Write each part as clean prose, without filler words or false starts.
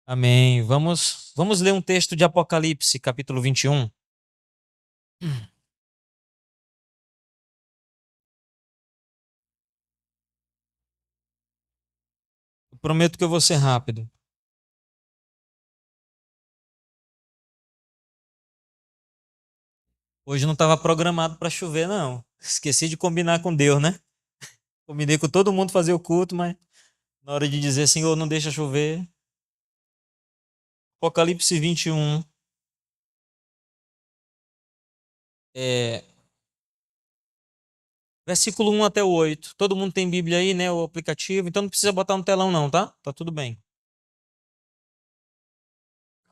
Amém. Vamos ler um texto de Apocalipse, capítulo 21. Eu prometo que eu vou ser rápido. Hoje não estava programado para chover, não. Esqueci de combinar com Deus, né? Combinei com todo mundo fazer o culto, mas na hora de dizer, Senhor, não deixa chover. Apocalipse 21, é, versículo 1 até o 8. Todo mundo tem Bíblia aí, né? O aplicativo, então não precisa botar no telão, não, tá? Tá tudo bem.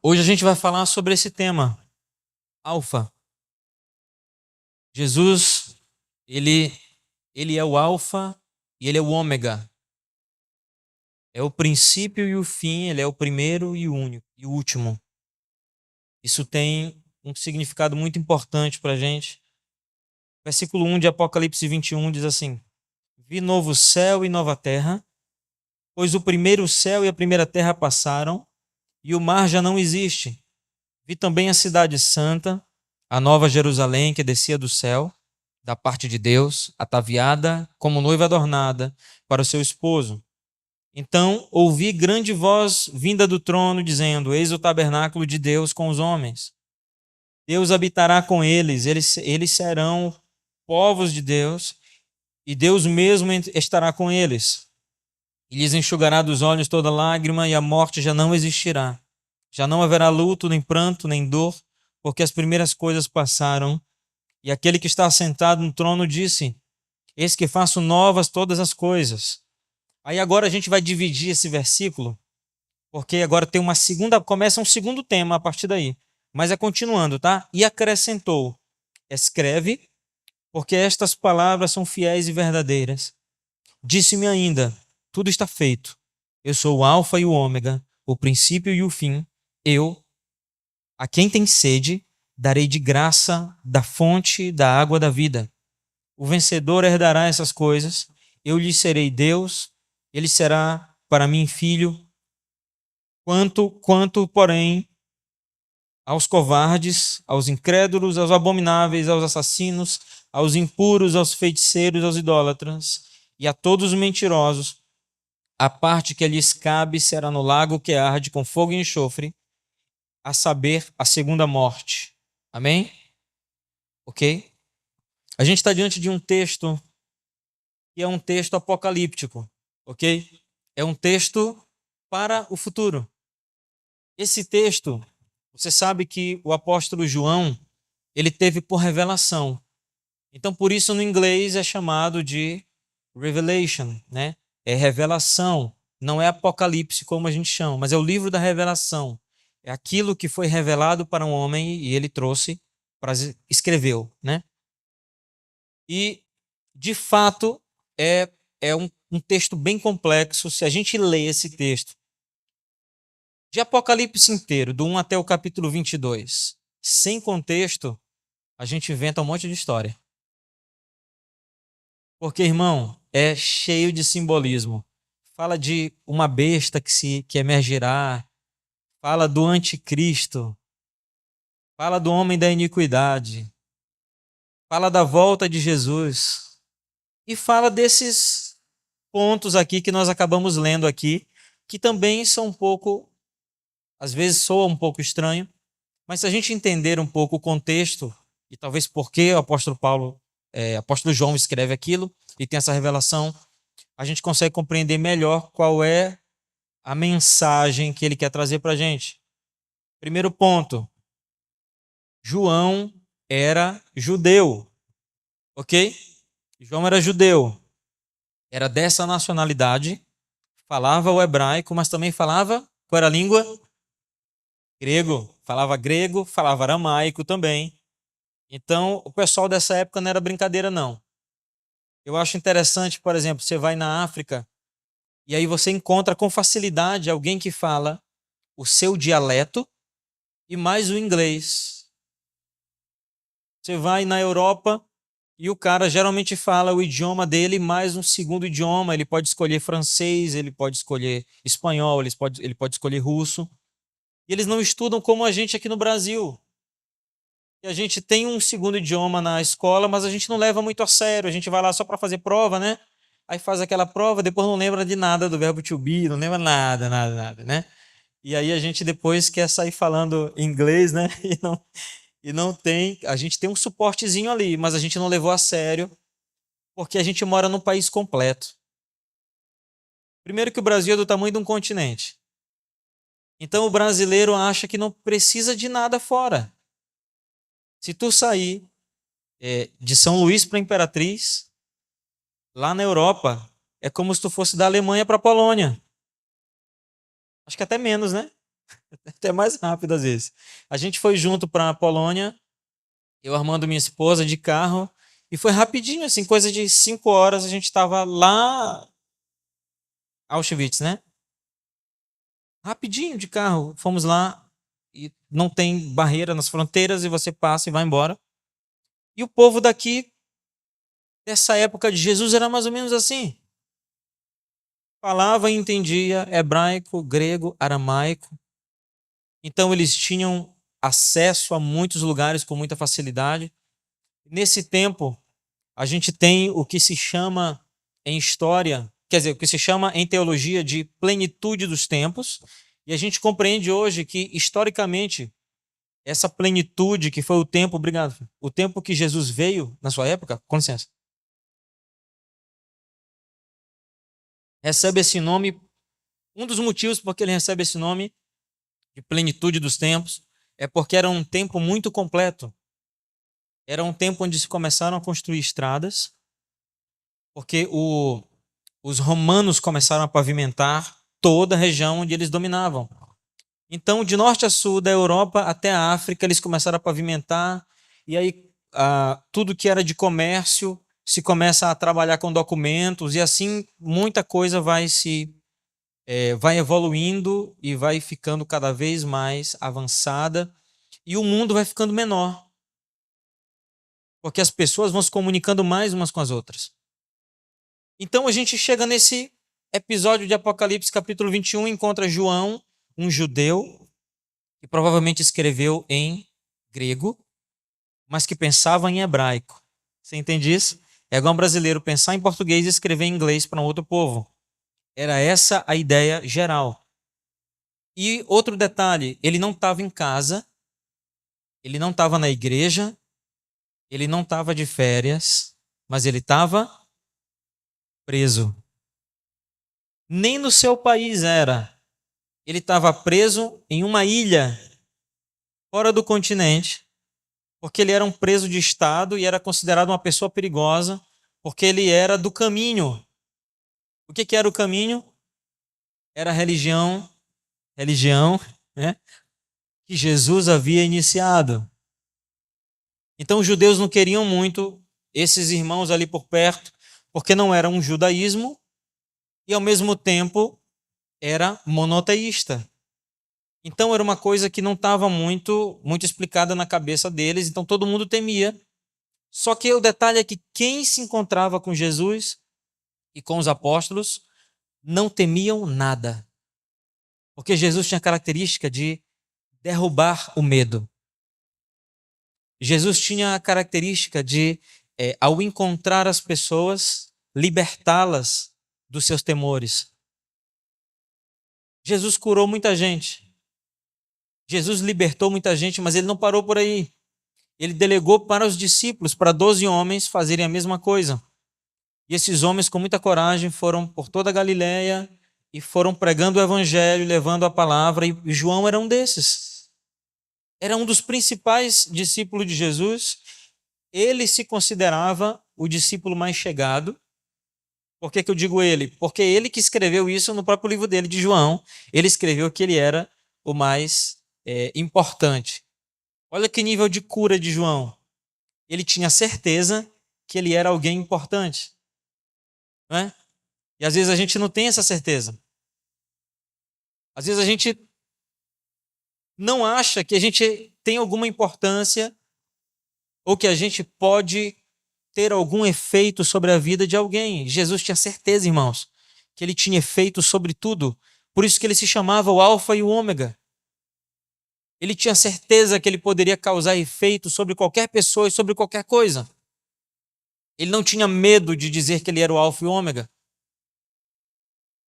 Hoje a gente vai falar sobre esse tema, Alfa. Jesus, ele, ele é o Alfa e ele é o Ômega. É o princípio e o fim, ele é o primeiro e o único e o último. Isso tem um significado muito importante para a gente. Versículo 1 de Apocalipse 21 diz assim: Vi novo céu e nova terra, pois o primeiro céu e a primeira terra passaram, e o mar já não existe. Vi também a cidade santa, a nova Jerusalém que descia do céu, da parte de Deus, ataviada como noiva adornada para o seu esposo. Então ouvi grande voz vinda do trono, dizendo: Eis o tabernáculo de Deus com os homens. Deus habitará com eles serão povos de Deus, e Deus mesmo estará com eles. E lhes enxugará dos olhos toda lágrima, e a morte já não existirá. Já não haverá luto, nem pranto, nem dor, porque as primeiras coisas passaram. E aquele que está sentado no trono disse: Eis que faço novas todas as coisas. Aí agora a gente vai dividir esse versículo, porque agora tem uma segunda, começa um segundo tema a partir daí. Mas é continuando, tá? E acrescentou: Escreve, porque estas palavras são fiéis e verdadeiras. Disse-me ainda: Tudo está feito. Eu sou o Alfa e o Ômega, o princípio e o fim. Eu, a quem tem sede, darei de graça da fonte da água da vida. O vencedor herdará essas coisas. Eu lhe serei Deus, ele será para mim filho. Porém, aos covardes, aos incrédulos, aos abomináveis, aos assassinos, aos impuros, aos feiticeiros, aos idólatras e a todos os mentirosos, a parte que lhes cabe será no lago que arde com fogo e enxofre, a saber, a segunda morte. Amém? Ok? A gente está diante de um texto que é um texto apocalíptico, ok? É um texto para o futuro. Esse texto, você sabe que o apóstolo João, ele teve por revelação. Então, por isso, no inglês é chamado de Revelation, né? É revelação, não é Apocalipse como a gente chama, mas é o livro da revelação. É aquilo que foi revelado para um homem e ele trouxe, escreveu, né? E, de fato, é um texto bem complexo. Se a gente lê esse texto de Apocalipse inteiro, do 1 até o capítulo 22, sem contexto, a gente inventa um monte de história. Porque, irmão, é cheio de simbolismo. Fala de uma besta que emergirá, fala do anticristo, fala do homem da iniquidade, fala da volta de Jesus e fala desses pontos aqui que nós acabamos lendo aqui, que também são um pouco, às vezes soa um pouco estranho, mas se a gente entender um pouco o contexto e talvez por que o apóstolo João escreve aquilo e tem essa revelação, a gente consegue compreender melhor qual é a mensagem que ele quer trazer para a gente. Primeiro ponto, João era judeu, ok? João era judeu, era dessa nacionalidade, falava o hebraico, mas também falava, qual era a língua? Grego, falava aramaico também. Então, o pessoal dessa época não era brincadeira, não. Eu acho interessante, por exemplo, você vai na África e aí você encontra com facilidade alguém que fala o seu dialeto e mais o inglês. Você vai na Europa e o cara geralmente fala o idioma dele mais um segundo idioma. Ele pode escolher francês, ele pode escolher espanhol, ele pode escolher russo. E eles não estudam como a gente aqui no Brasil. E a gente tem um segundo idioma na escola, mas a gente não leva muito a sério. A gente vai lá só para fazer prova, né? Aí faz aquela prova, depois não lembra de nada do verbo to be, não lembra nada, nada, nada, né? E aí a gente depois quer sair falando inglês, né? E não tem. A gente tem um suportezinho ali, mas a gente não levou a sério, porque a gente mora num país completo. Primeiro que o Brasil é do tamanho de um continente. Então o brasileiro acha que não precisa de nada fora. Se tu sair de São Luís para Imperatriz, lá na Europa, é como se tu fosse da Alemanha para a Polônia. Acho que até menos, né? Até mais rápido às vezes. A gente foi junto para a Polônia, eu armando minha esposa de carro, e foi rapidinho, assim, coisa de 5 horas a gente estava lá, Auschwitz, né? Rapidinho de carro, fomos lá e não tem barreira nas fronteiras e você passa e vai embora. E o povo daqui, dessa época de Jesus, era mais ou menos assim. Falava e entendia hebraico, grego, aramaico. Então eles tinham acesso a muitos lugares com muita facilidade. Nesse tempo, a gente tem o que se chama em história, quer dizer, o que se chama em teologia de plenitude dos tempos. E a gente compreende hoje que, historicamente, essa plenitude que foi o tempo, obrigado, o tempo que Jesus veio na sua época, com licença, recebe esse nome. Um dos motivos por que ele recebe esse nome de plenitude dos tempos é porque era um tempo muito completo. Era um tempo onde se começaram a construir estradas, porque os romanos começaram a pavimentar toda a região onde eles dominavam. Então, de norte a sul, da Europa até a África, eles começaram a pavimentar, e aí tudo que era de comércio se começa a trabalhar com documentos, e assim muita coisa vai evoluindo e vai ficando cada vez mais avançada, e o mundo vai ficando menor, porque as pessoas vão se comunicando mais umas com as outras. Então a gente chega nesse episódio de Apocalipse, capítulo 21, encontra João, um judeu, que provavelmente escreveu em grego, mas que pensava em hebraico. Você entende isso? É igual um brasileiro pensar em português e escrever em inglês para um outro povo. Era essa a ideia geral. E outro detalhe, ele não estava em casa, ele não estava na igreja, ele não estava de férias, mas ele estava preso. Nem no seu país era. Ele estava preso em uma ilha fora do continente, porque ele era um preso de Estado e era considerado uma pessoa perigosa, porque ele era do caminho. O que era o caminho? Era a religião, né, que Jesus havia iniciado. Então os judeus não queriam muito esses irmãos ali por perto, porque não era um judaísmo e ao mesmo tempo era monoteísta. Então era uma coisa que não estava muito explicada na cabeça deles, então todo mundo temia. Só que o detalhe é que quem se encontrava com Jesus e com os apóstolos não temiam nada. Porque Jesus tinha a característica de derrubar o medo. Jesus tinha a característica de, ao encontrar as pessoas, libertá-las dos seus temores. Jesus curou muita gente. Jesus libertou muita gente, mas ele não parou por aí. Ele delegou para os discípulos, para 12 homens, fazerem a mesma coisa. E esses homens, com muita coragem, foram por toda a Galileia e foram pregando o evangelho, levando a palavra, e João era um desses. Era um dos principais discípulos de Jesus. Ele se considerava o discípulo mais chegado. Por que eu digo ele? Porque ele que escreveu isso no próprio livro dele, de João. Ele escreveu que ele era o mais importante. Olha que nível de cura de João. Ele tinha certeza que ele era alguém importante. Não é? E às vezes a gente não tem essa certeza. Às vezes a gente não acha que a gente tem alguma importância ou que a gente pode ter algum efeito sobre a vida de alguém. Jesus tinha certeza, irmãos, que ele tinha efeito sobre tudo. Por isso que ele se chamava o Alfa e o Ômega. Ele tinha certeza que ele poderia causar efeito sobre qualquer pessoa e sobre qualquer coisa. Ele não tinha medo de dizer que ele era o Alfa e o Ômega.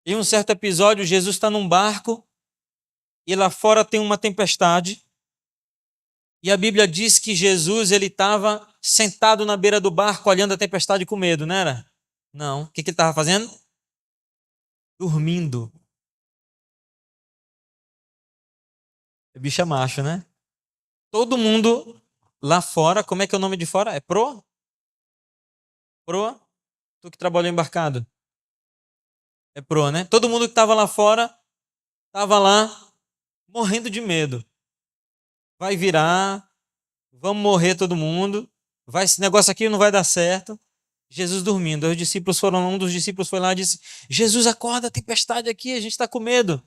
Em um certo episódio, Jesus está num barco e lá fora tem uma tempestade. E a Bíblia diz que Jesus ele estava sentado na beira do barco olhando a tempestade com medo, não era? Não. O que ele estava fazendo? Dormindo. Bicho é macho, né? Todo mundo lá fora, como é que é o nome de fora? É proa? Proa? Tu que trabalhou embarcado. É proa, né? Todo mundo que estava lá fora, estava lá morrendo de medo. Vai virar, vamos morrer todo mundo, esse negócio aqui não vai dar certo. Jesus dormindo. Aí os discípulos foram, um dos discípulos foi lá e disse: Jesus, acorda, a tempestade aqui, a gente está com medo.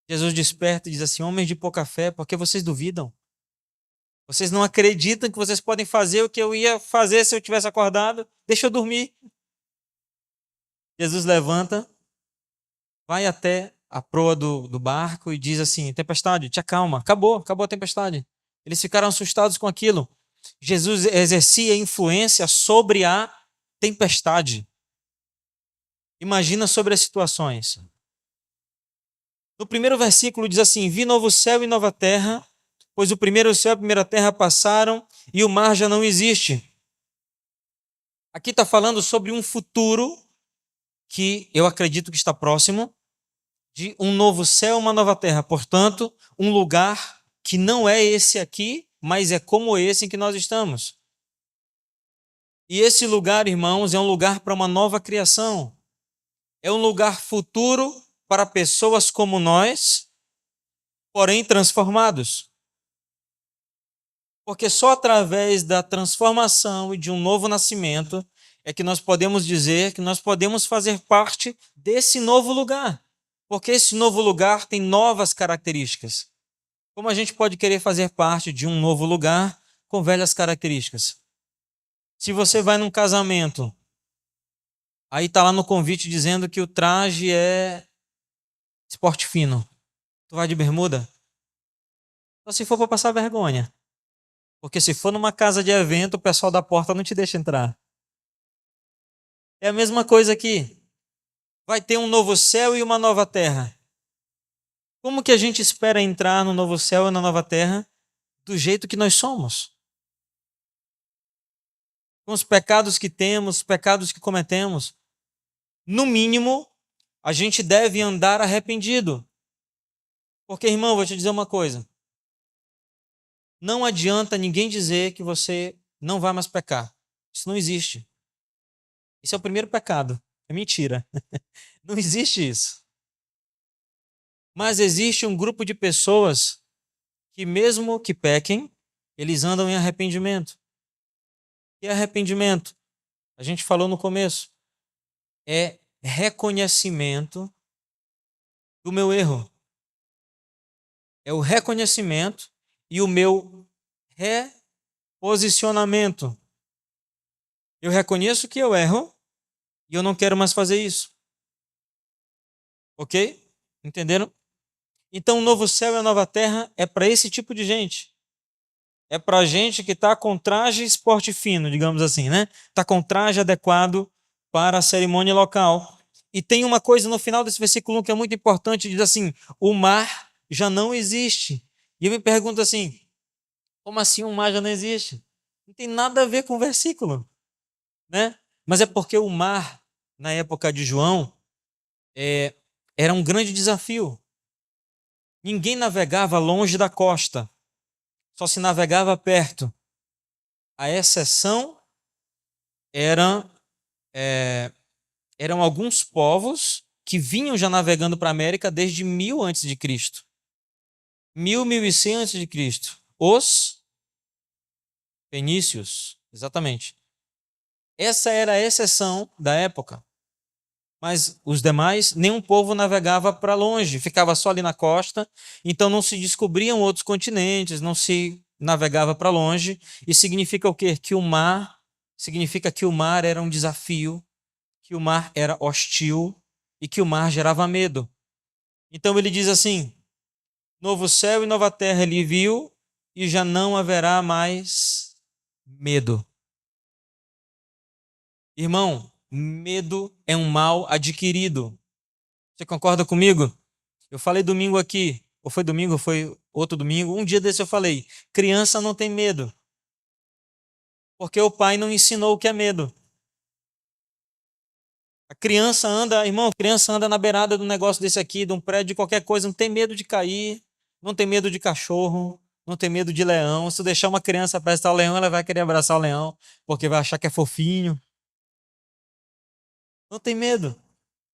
Jesus desperta e diz assim: homens de pouca fé, por que vocês duvidam? Vocês não acreditam que vocês podem fazer o que eu ia fazer se eu tivesse acordado? Deixa eu dormir. Jesus levanta, vai até a proa do barco e diz assim: tempestade, te acalma, acabou a tempestade. Eles ficaram assustados com aquilo. Jesus exercia influência sobre a tempestade. Imagina sobre as situações. No primeiro versículo diz assim: vi novo céu e nova terra, pois o primeiro céu e a primeira terra passaram e o mar já não existe. Aqui está falando sobre um futuro que eu acredito que está próximo, de um novo céu e uma nova terra. Portanto, um lugar que não é esse aqui, mas é como esse em que nós estamos. E esse lugar, irmãos, é um lugar para uma nova criação. É um lugar futuro para pessoas como nós, porém transformados. Porque só através da transformação e de um novo nascimento é que nós podemos dizer que nós podemos fazer parte desse novo lugar. Porque esse novo lugar tem novas características. Como a gente pode querer fazer parte de um novo lugar com velhas características? Se você vai num casamento, aí está lá no convite dizendo que o traje é esporte fino. Tu vai de bermuda? Só se for para passar vergonha. Porque se for numa casa de evento, o pessoal da porta não te deixa entrar. É a mesma coisa aqui. Vai ter um novo céu e uma nova terra. Como que a gente espera entrar no novo céu e na nova terra? Do jeito que nós somos. Com os pecados que temos, os pecados que cometemos. No mínimo, a gente deve andar arrependido. Porque, irmão, vou te dizer uma coisa. Não adianta ninguém dizer que você não vai mais pecar. Isso não existe. Isso é o primeiro pecado. É mentira. Não existe isso. Mas existe um grupo de pessoas que, mesmo que pequem, eles andam em arrependimento. E arrependimento, a gente falou no começo, é reconhecimento do meu erro. É o reconhecimento e o meu reposicionamento. Eu reconheço que eu erro e eu não quero mais fazer isso. Ok? Entenderam? Então, o novo céu e a nova terra é para esse tipo de gente. É para gente que está com traje esporte fino, digamos assim, né? Está com traje adequado para a cerimônia local. E tem uma coisa no final desse versículo 1 que é muito importante, diz assim, o mar já não existe. E eu me pergunto assim, como assim o mar já não existe? Não tem nada a ver com o versículo, né? Mas é porque o mar, na época de João, era um grande desafio. Ninguém navegava longe da costa, só se navegava perto. A exceção eram alguns povos que vinham já navegando para a América desde 1000 antes de Cristo. 1100 antes de Cristo. Os fenícios, exatamente. Essa era a exceção da época. Mas os demais, nenhum povo navegava para longe, ficava só ali na costa, então não se descobriam outros continentes, não se navegava para longe. E significa o quê? Significa que o mar era um desafio, que o mar era hostil e que o mar gerava medo. Então ele diz assim: Novo céu e nova terra ele viu, e já não haverá mais medo. Irmão, medo é um mal adquirido. Você concorda comigo? Eu falei domingo aqui, ou foi domingo, ou foi outro domingo, um dia desse eu falei, criança não tem medo, porque o pai não ensinou o que é medo. A criança anda, irmão, a criança anda na beirada do negócio desse aqui, de um prédio, de qualquer coisa, não tem medo de cair, não tem medo de cachorro, não tem medo de leão. Se tu deixar uma criança perto ao leão, ela vai querer abraçar o leão, porque vai achar que é fofinho. Não tem medo.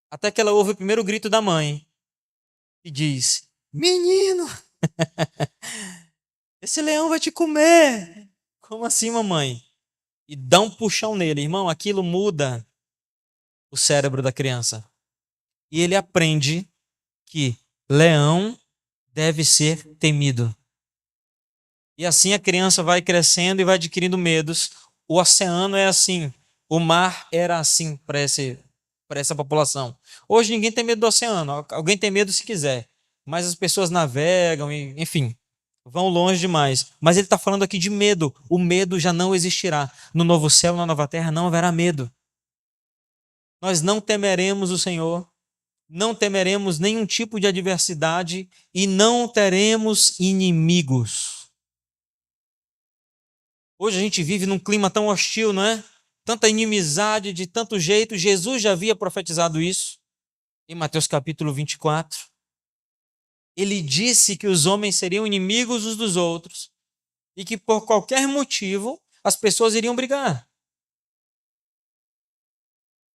Até que ela ouve o primeiro grito da mãe e diz: Menino, esse leão vai te comer. Como assim, mamãe? E dá um puxão nele, irmão. Aquilo muda o cérebro da criança. E ele aprende que leão deve ser temido. E assim a criança vai crescendo e vai adquirindo medos. O oceano é assim. O mar era assim para essa população. Hoje ninguém tem medo do oceano. Alguém tem medo se quiser. Mas as pessoas navegam, e, enfim, vão longe demais. Mas ele está falando aqui de medo. O medo já não existirá. No novo céu, na nova terra, não haverá medo. Nós não temeremos o Senhor. Não temeremos nenhum tipo de adversidade e não teremos inimigos. Hoje a gente vive num clima tão hostil, não é? Tanta inimizade de tanto jeito. Jesus já havia profetizado isso em Mateus capítulo 24. Ele disse que os homens seriam inimigos uns dos outros e que por qualquer motivo as pessoas iriam brigar.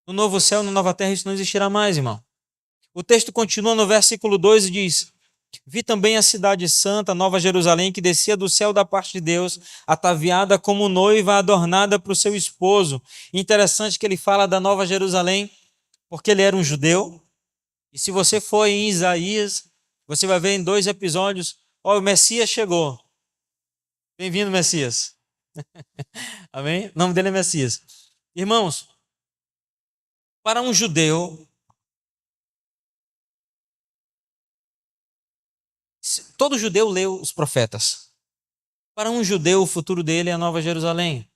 No novo céu, na nova terra, isso não existirá mais, irmão. O texto continua no versículo 2 e diz: Vi também a cidade santa, Nova Jerusalém, que descia do céu da parte de Deus, ataviada como noiva adornada para o seu esposo. Interessante que ele fala da Nova Jerusalém, porque ele era um judeu. E se você for em Isaías, você vai ver em 2 episódios, ó, o Messias chegou. Bem-vindo, Messias. Amém? O nome dele é Messias. Irmãos, para um judeu, todo judeu leu os profetas. Para um judeu, o futuro dele é a Nova Jerusalém.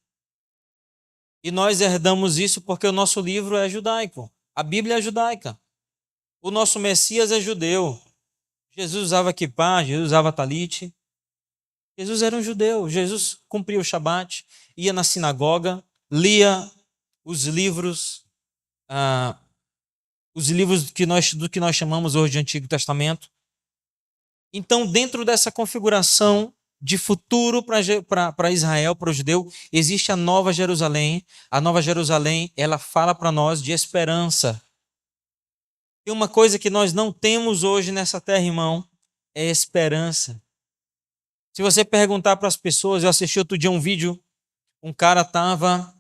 E nós herdamos isso porque o nosso livro é judaico. A Bíblia é judaica. O nosso Messias é judeu. Jesus usava kippá, Jesus usava talite. Jesus era um judeu. Jesus cumpria o Shabat, ia na sinagoga, lia os livros, do que nós chamamos hoje de Antigo Testamento. Então, dentro dessa configuração de futuro para Israel, para o judeu, existe a Nova Jerusalém. A Nova Jerusalém, ela fala para nós de esperança. E uma coisa que nós não temos hoje nessa terra, irmão, é esperança. Se você perguntar para as pessoas, eu assisti outro dia um vídeo, um cara estava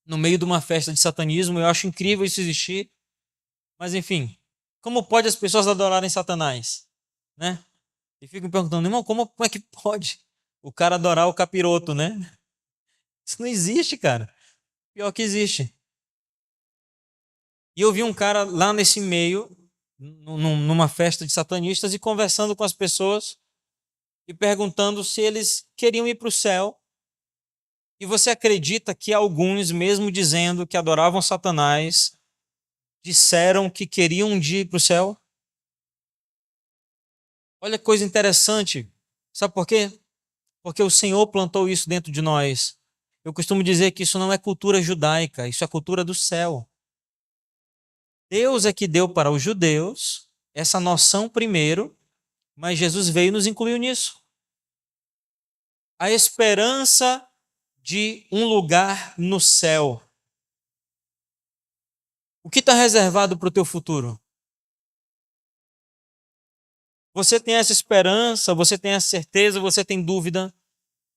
no meio de uma festa de satanismo, eu acho incrível isso existir, mas enfim, como pode as pessoas adorarem Satanás? Né? E ficam perguntando, irmão, como é que pode o cara adorar o capiroto, né? Isso não existe, cara. Pior que existe. E eu vi um cara lá nesse meio, numa festa de satanistas, e conversando com as pessoas e perguntando se eles queriam ir para o céu. E você acredita que alguns, mesmo dizendo que adoravam Satanás, disseram que queriam um dia ir para o céu? Olha que coisa interessante. Sabe por quê? Porque o Senhor plantou isso dentro de nós. Eu costumo dizer que isso não é cultura judaica, isso é cultura do céu. Deus é que deu para os judeus essa noção primeiro, mas Jesus veio e nos incluiu nisso. A esperança de um lugar no céu. O que está reservado para o teu futuro? Você tem essa esperança, você tem essa certeza, você tem dúvida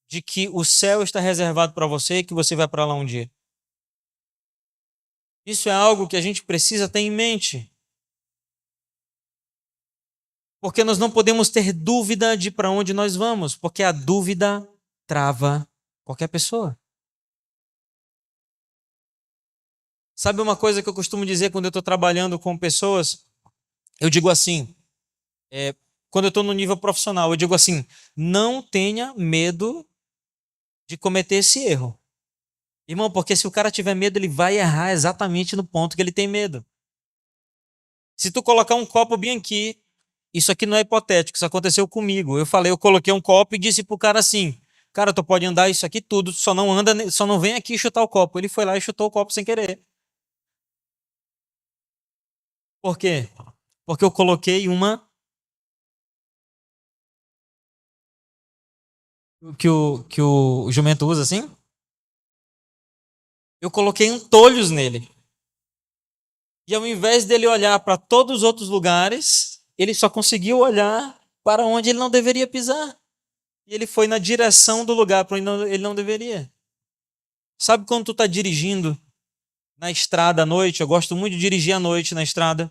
de que o céu está reservado para você e que você vai para lá um dia? Isso é algo que a gente precisa ter em mente. Porque nós não podemos ter dúvida de para onde nós vamos, porque a dúvida trava qualquer pessoa. Sabe uma coisa que eu costumo dizer quando eu estou trabalhando com pessoas? Eu digo assim, quando eu estou no nível profissional, eu digo assim: não tenha medo de cometer esse erro. Irmão, porque se o cara tiver medo, ele vai errar exatamente no ponto que ele tem medo. Se tu colocar um copo bem aqui, isso aqui não é hipotético, isso aconteceu comigo. Eu coloquei um copo e disse pro cara assim: cara, tu pode andar isso aqui tudo, só não anda, só não vem aqui chutar o copo. Ele foi lá e chutou o copo sem querer. Por quê? Porque eu coloquei uma que o jumento usa assim. Eu coloquei entolhos nele. E ao invés dele olhar para todos os outros lugares, ele só conseguiu olhar para onde ele não deveria pisar. E ele foi na direção do lugar para onde ele não deveria. Sabe quando tu está dirigindo na estrada à noite? Eu gosto muito de dirigir à noite na estrada.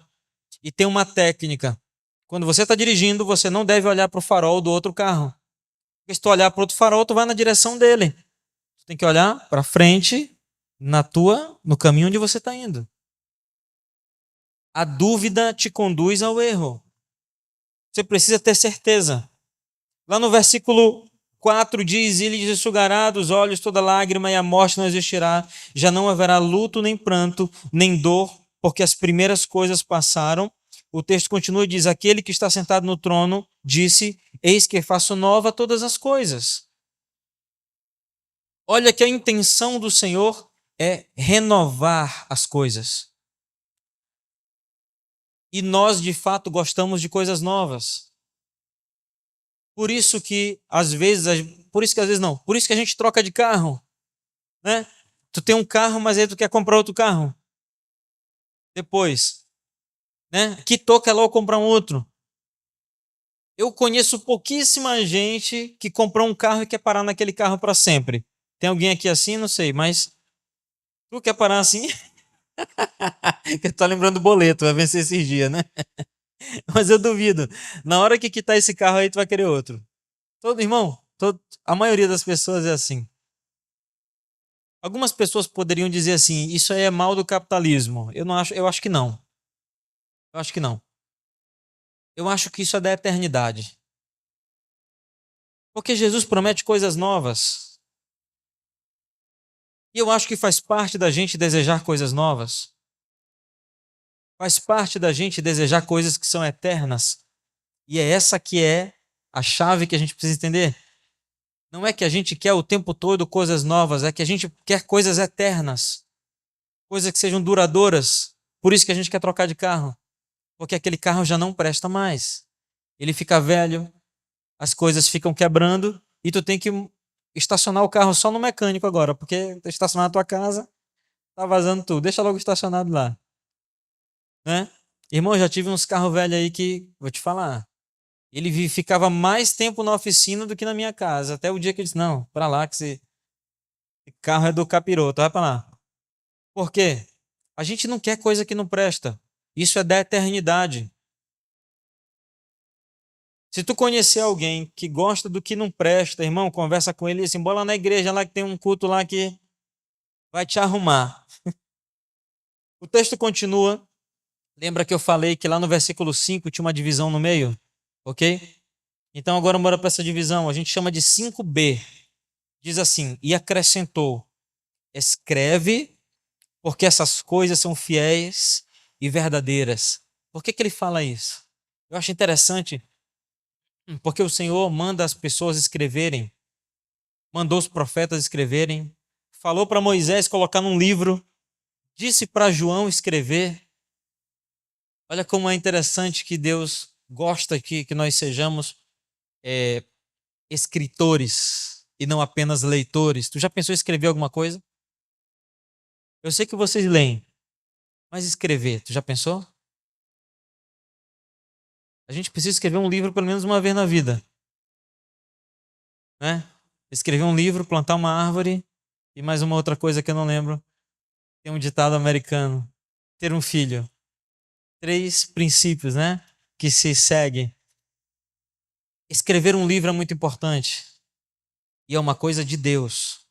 E tem uma técnica. Quando você está dirigindo, você não deve olhar para o farol do outro carro. Porque se tu olhar para outro farol, tu vai na direção dele. Tu tem que olhar para frente, no caminho onde você está indo. A dúvida te conduz ao erro. Você precisa ter certeza. Lá no versículo 4 diz: e lhes enxugará dos olhos toda lágrima, e a morte não existirá. Já não haverá luto, nem pranto, nem dor, porque as primeiras coisas passaram. O texto continua e diz: aquele que está sentado no trono disse: eis que faço nova todas as coisas. Olha que a intenção do Senhor é renovar as coisas. E nós, de fato, gostamos de coisas novas. Por isso que às vezes, por isso que às vezes não, por isso que a gente troca de carro, né? Tu tem um carro, mas aí tu quer comprar outro carro. Depois, né? Que toca logo comprar um outro. Eu conheço pouquíssima gente que comprou um carro e quer parar naquele carro para sempre. Tem alguém aqui assim? Não sei, mas tu quer parar assim? Que tá lembrando do boleto, vai vencer esses dias, né? Mas eu duvido. Na hora que quitar esse carro aí, tu vai querer outro. Todo irmão, a maioria das pessoas é assim. Algumas pessoas poderiam dizer assim: isso aí é mal do capitalismo. Eu não acho, eu acho que não. Eu acho que não. Eu acho que isso é da eternidade. Porque Jesus promete coisas novas. E eu acho que faz parte da gente desejar coisas novas. Faz parte da gente desejar coisas que são eternas. E é essa que é a chave que a gente precisa entender. Não é que a gente quer o tempo todo coisas novas, é que a gente quer coisas eternas. Coisas que sejam duradouras. Por isso que a gente quer trocar de carro. Porque aquele carro já não presta mais. Ele fica velho, as coisas ficam quebrando e tu tem que estacionar o carro só no mecânico agora, porque estacionar na tua casa tá vazando tudo. Deixa logo estacionado lá, né? Irmão, já tive uns carros velhos aí que, vou te falar, ele ficava mais tempo na oficina do que na minha casa, até o dia que ele disse: não, pra lá que esse carro é do capiroto, vai pra lá. Por quê? A gente não quer coisa que não presta. Isso é da eternidade. Se tu conhecer alguém que gosta do que não presta, irmão, conversa com ele assim: bola na igreja lá que tem um culto lá que vai te arrumar. O texto continua. Lembra que eu falei que lá no versículo 5 tinha uma divisão no meio? Ok? Então agora bora para essa divisão. A gente chama de 5b. Diz assim: e acrescentou: escreve, porque essas coisas são fiéis e verdadeiras. Por que ele fala isso? Eu acho interessante, porque o Senhor manda as pessoas escreverem, mandou os profetas escreverem, falou para Moisés colocar num livro, disse para João escrever. Olha como é interessante que Deus gosta que nós sejamos é, escritores e não apenas leitores. Tu já pensou em escrever alguma coisa? Eu sei que vocês leem, mas escrever, tu já pensou? A gente precisa escrever um livro pelo menos uma vez na vida, né? Escrever um livro, plantar uma árvore e mais uma outra coisa que eu não lembro. Tem um ditado americano: ter um filho. 3 princípios, né? Que se segue. Escrever um livro é muito importante. E é uma coisa de Deus.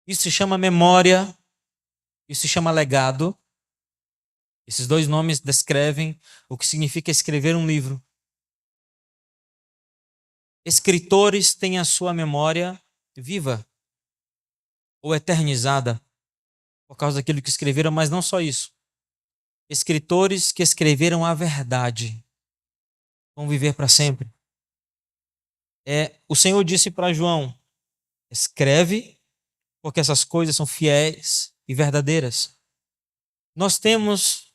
Isso se chama memória, isso se chama legado. Esses 2 nomes descrevem o que significa escrever um livro. Escritores têm a sua memória viva ou eternizada por causa daquilo que escreveram, mas não só isso. Escritores que escreveram a verdade vão viver para sempre. O Senhor disse para João: escreve, porque essas coisas são fiéis e verdadeiras. Nós temos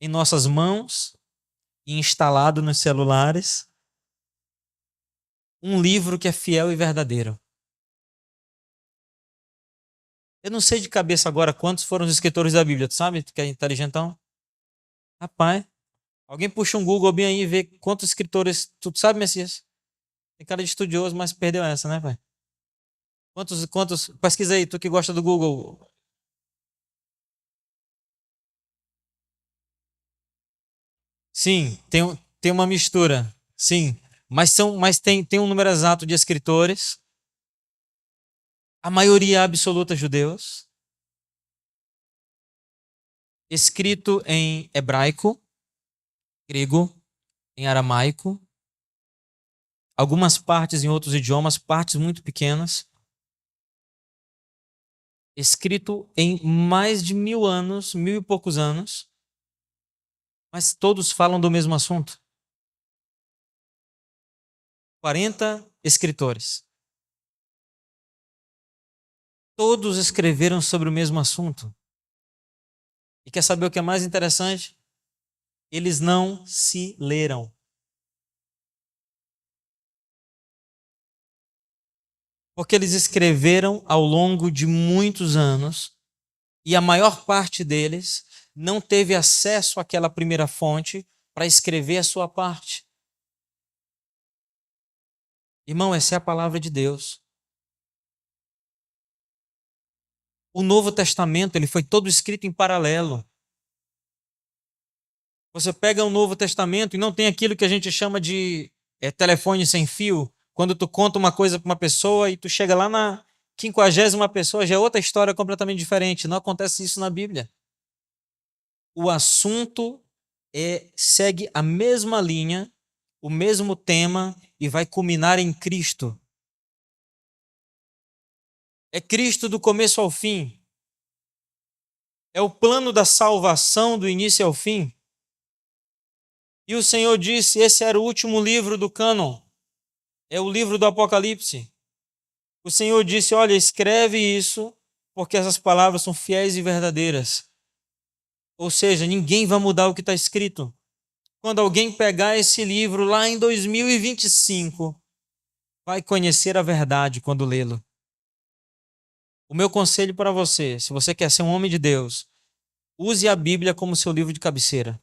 em nossas mãos e instalado nos celulares um livro que é fiel e verdadeiro. Eu não sei de cabeça agora quantos foram os escritores da Bíblia, tu sabe? Tu que é inteligentão? Rapaz, alguém puxa um Google bem aí e vê quantos escritores. Tu sabe, Messias? Tem cara de estudioso, mas perdeu essa, né, pai? Quantos. Pesquisa aí, tu que gosta do Google. Sim, tem uma mistura. Sim. Mas tem um número exato de escritores. A maioria absoluta judeus. Escrito em hebraico, grego, em aramaico, algumas partes em outros idiomas, partes muito pequenas. Escrito em mais de 1000 anos, 1000 e poucos anos, mas todos falam do mesmo assunto. 40 escritores. Todos escreveram sobre o mesmo assunto. E quer saber o que é mais interessante? Eles não se leram. Porque eles escreveram ao longo de muitos anos e a maior parte deles não teve acesso àquela primeira fonte para escrever a sua parte. Irmão, essa é a palavra de Deus. O Novo Testamento ele foi todo escrito em paralelo. Você pega o Novo Testamento e não tem aquilo que a gente chama de telefone sem fio. Quando tu conta uma coisa para uma pessoa e tu chega lá na 50ª pessoa, já é outra história completamente diferente. Não acontece isso na Bíblia. O assunto segue a mesma linha, o mesmo tema e vai culminar em Cristo. É Cristo do começo ao fim. É o plano da salvação do início ao fim. E o Senhor disse: esse era o último livro do cânon. É o livro do Apocalipse. O Senhor disse: olha, escreve isso, porque essas palavras são fiéis e verdadeiras. Ou seja, ninguém vai mudar o que está escrito. Quando alguém pegar esse livro lá em 2025, vai conhecer a verdade quando lê-lo. O meu conselho para você, se você quer ser um homem de Deus, use a Bíblia como seu livro de cabeceira.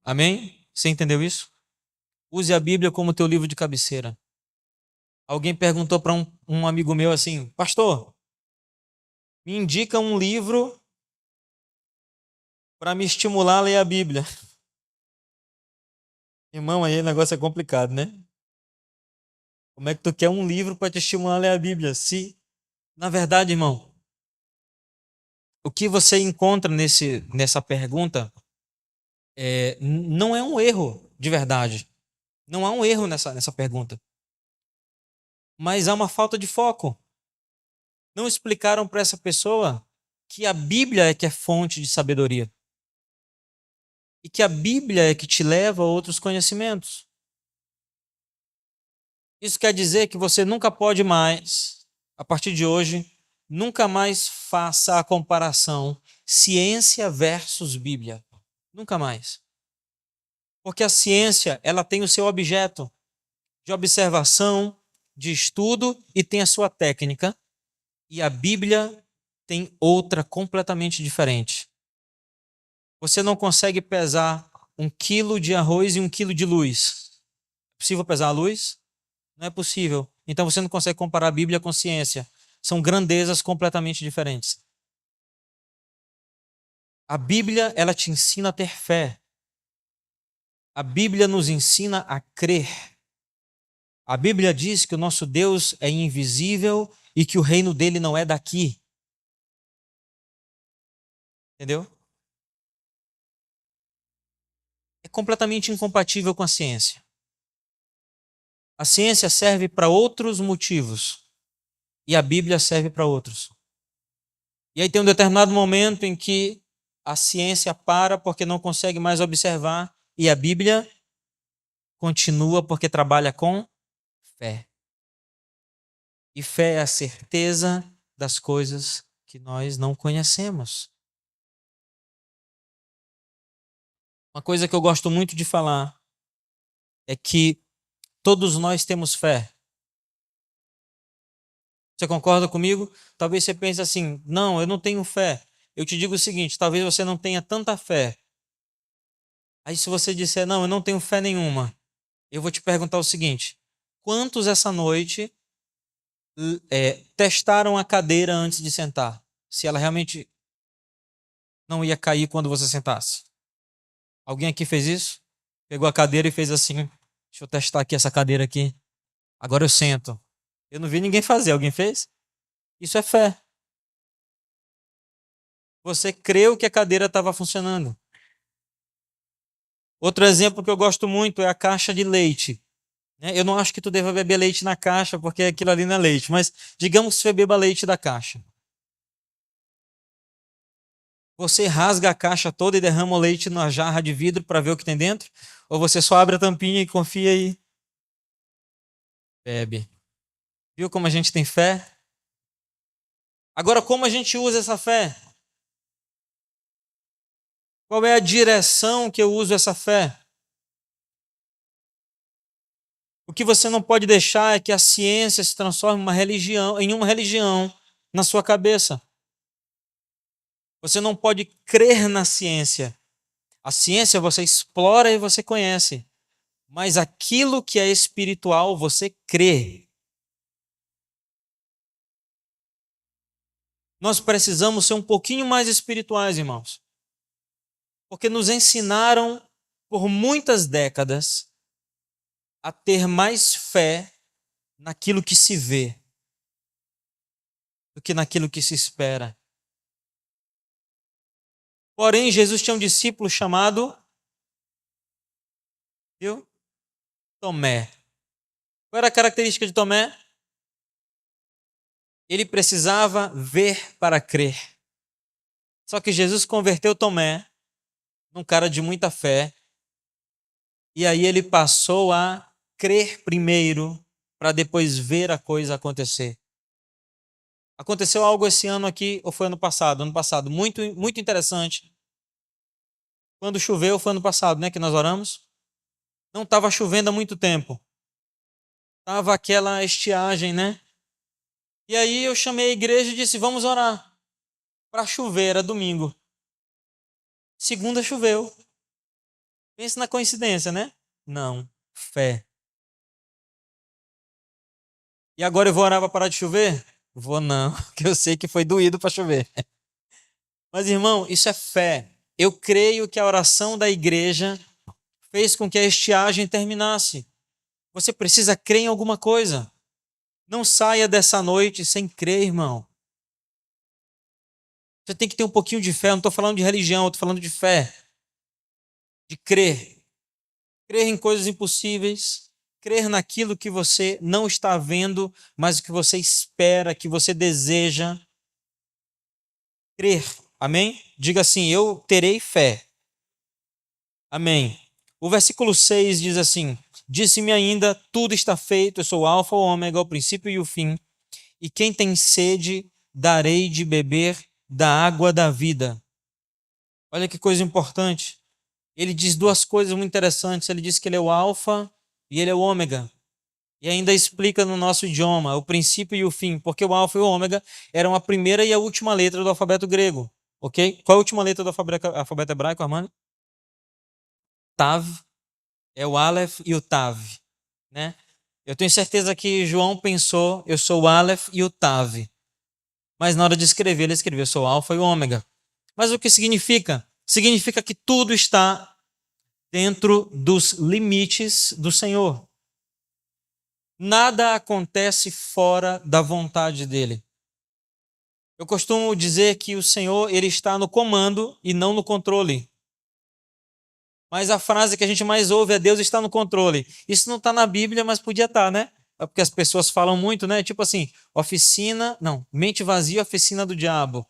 Amém? Você entendeu isso? Use a Bíblia como teu livro de cabeceira. Alguém perguntou para um amigo meu assim: pastor, me indica um livro para me estimular a ler a Bíblia. Irmão, aí o negócio é complicado, né? Como é que tu quer um livro para te estimular a ler a Bíblia? Se, na verdade, irmão, o que você encontra nessa pergunta não é um erro de verdade. Não há um erro nessa pergunta. Mas há uma falta de foco. Não explicaram para essa pessoa que a Bíblia é que é fonte de sabedoria. E que a Bíblia é que te leva a outros conhecimentos. Isso quer dizer que você nunca pode mais, a partir de hoje, nunca mais faça a comparação ciência versus Bíblia. Nunca mais. Porque a ciência, ela tem o seu objeto de observação, de estudo e tem a sua técnica. E a Bíblia tem outra completamente diferente. Você não consegue pesar 1 quilo de arroz e 1 quilo de luz. É possível pesar a luz? Não é possível. Então você não consegue comparar a Bíblia com ciência. São grandezas completamente diferentes. A Bíblia, ela te ensina a ter fé. A Bíblia nos ensina a crer. A Bíblia diz que o nosso Deus é invisível e que o reino dele não é daqui. Entendeu? É completamente incompatível com a ciência. A ciência serve para outros motivos e a Bíblia serve para outros. E aí tem um determinado momento em que a ciência para porque não consegue mais observar e a Bíblia continua porque trabalha com fé. E fé é a certeza das coisas que nós não conhecemos. Uma coisa que eu gosto muito de falar é que todos nós temos fé. Você concorda comigo? Talvez você pense assim, não, eu não tenho fé. Eu te digo o seguinte, talvez você não tenha tanta fé. Aí se você disser, não, eu não tenho fé nenhuma, eu vou te perguntar o seguinte, quantos essa noite testaram a cadeira antes de sentar? Se ela realmente não ia cair quando você sentasse? Alguém aqui fez isso? Pegou a cadeira e fez assim, deixa eu testar aqui essa cadeira aqui. Agora eu sento. Eu não vi ninguém fazer, alguém fez? Isso é fé. Você creu que a cadeira estava funcionando. Outro exemplo que eu gosto muito é a caixa de leite. Eu não acho que tu deva beber leite na caixa, porque aquilo ali não é leite, mas digamos que você beba leite da caixa. Você rasga a caixa toda e derrama o leite na jarra de vidro para ver o que tem dentro? Ou você só abre a tampinha e confia e bebe? Viu como a gente tem fé? Agora, como a gente usa essa fé? Qual é a direção que eu uso essa fé? O que você não pode deixar é que a ciência se transforme em uma religião na sua cabeça. Você não pode crer na ciência. A ciência você explora e você conhece. Mas aquilo que é espiritual você crê. Nós precisamos ser um pouquinho mais espirituais, irmãos. Porque nos ensinaram por muitas décadas a ter mais fé naquilo que se vê do que naquilo que se espera. Porém, Jesus tinha um discípulo chamado, viu? Tomé. Qual era a característica de Tomé? Ele precisava ver para crer. Só que Jesus converteu Tomé num cara de muita fé. E aí ele passou a crer primeiro para depois ver a coisa acontecer. Aconteceu algo esse ano aqui, ou foi ano passado? Ano passado, muito, muito interessante. Quando choveu, foi ano passado, né, que nós oramos. Não estava chovendo há muito tempo. Estava aquela estiagem, né? E aí eu chamei a igreja e disse, vamos orar. Para chover, era domingo. Segunda choveu. Pense na coincidência, né? Não, fé. E agora eu vou orar para parar de chover? Vou não, porque eu sei que foi doído para chover. Mas, irmão, isso é fé. Eu creio que a oração da igreja fez com que a estiagem terminasse. Você precisa crer em alguma coisa. Não saia dessa noite sem crer, irmão. Você tem que ter um pouquinho de fé. Eu não estou falando de religião, eu estou falando de fé. De crer. Crer em coisas impossíveis. Crer naquilo que você não está vendo, mas que você espera, que você deseja. Crer. Amém? Diga assim: eu terei fé. Amém. O versículo 6 diz assim: disse-me ainda, tudo está feito, eu sou o alfa e o ômega, o princípio e o fim, e quem tem sede, darei de beber da água da vida. Olha que coisa importante. Ele diz duas coisas muito interessantes. Ele diz que ele é o alfa e ele é o ômega. E ainda explica no nosso idioma o princípio e o fim, porque o alfa e o ômega eram a primeira e a última letra do alfabeto grego. Ok? Qual é a última letra do alfabeto hebraico, Armando? Tav. É o Aleph e o Tav, né? Eu tenho certeza que João pensou, eu sou o Aleph e o Tav. Mas na hora de escrever, ele escreveu, eu sou o Alfa e o Ômega. Mas o que significa? Significa que tudo está dentro dos limites do Senhor. Nada acontece fora da vontade dele. Eu costumo dizer que o Senhor, ele está no comando e não no controle. Mas a frase que a gente mais ouve é Deus está no controle. Isso não está na Bíblia, mas podia estar, né? É porque as pessoas falam muito, né? Tipo assim, mente vazia, oficina do diabo.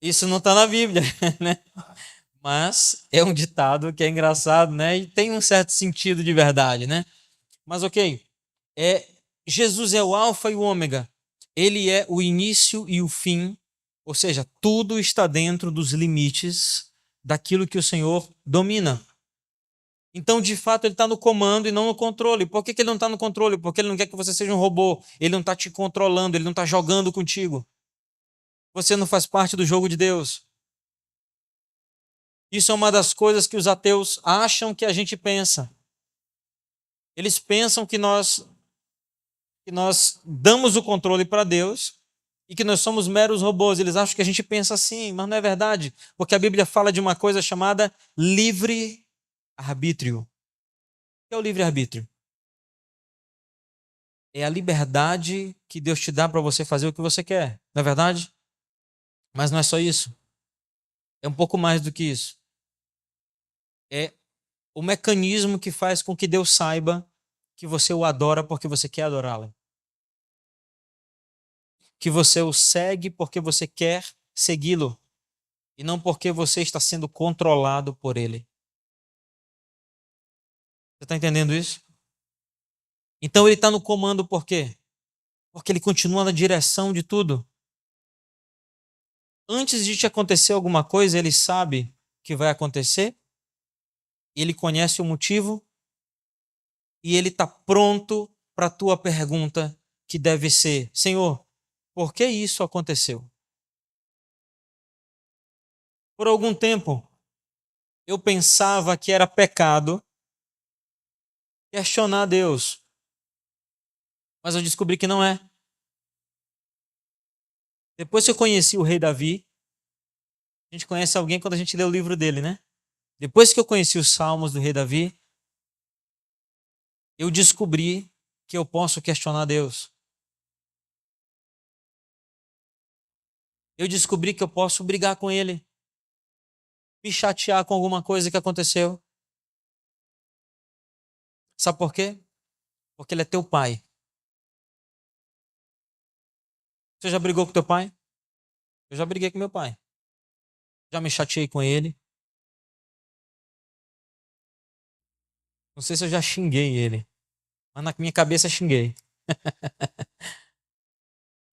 Isso não está na Bíblia, né? Mas é um ditado que é engraçado, né? E tem um certo sentido de verdade, né? Mas ok, é, Jesus é o alfa e o ômega. Ele é o início e o fim, ou seja, tudo está dentro dos limites daquilo que o Senhor domina. Então, de fato, ele está no comando e não no controle. Por que ele não está no controle? Porque ele não quer que você seja um robô. Ele não está te controlando, ele não está jogando contigo. Você não faz parte do jogo de Deus. Isso é uma das coisas que os ateus acham que a gente pensa. Eles pensam que nós damos o controle para Deus e que nós somos meros robôs. Eles acham que a gente pensa assim, mas não é verdade. Porque a Bíblia fala de uma coisa chamada livre-arbítrio. O que é o livre-arbítrio? É a liberdade que Deus te dá para você fazer o que você quer, não é verdade? Mas não é só isso. É um pouco mais do que isso. É o mecanismo que faz com que Deus saiba que você o adora porque você quer adorá-lo. Que você o segue porque você quer segui-lo e não porque você está sendo controlado por ele. Você está entendendo isso? Então ele está no comando por quê? Porque ele continua na direção de tudo. Antes de te acontecer alguma coisa, ele sabe que vai acontecer, ele conhece o motivo e ele está pronto para a tua pergunta, que deve ser: Senhor, por que isso aconteceu? Por algum tempo, eu pensava que era pecado questionar Deus, mas eu descobri que não é. Depois que eu conheci o rei Davi, a gente conhece alguém quando a gente lê o livro dele, né? Depois que eu conheci os salmos do rei Davi, eu descobri que eu posso questionar Deus. Eu descobri que eu posso brigar com ele, me chatear com alguma coisa que aconteceu. Sabe por quê? Porque ele é teu pai. Você já brigou com teu pai? Eu já briguei com meu pai. Já me chateei com ele. Não sei se eu já xinguei ele, mas na minha cabeça xinguei.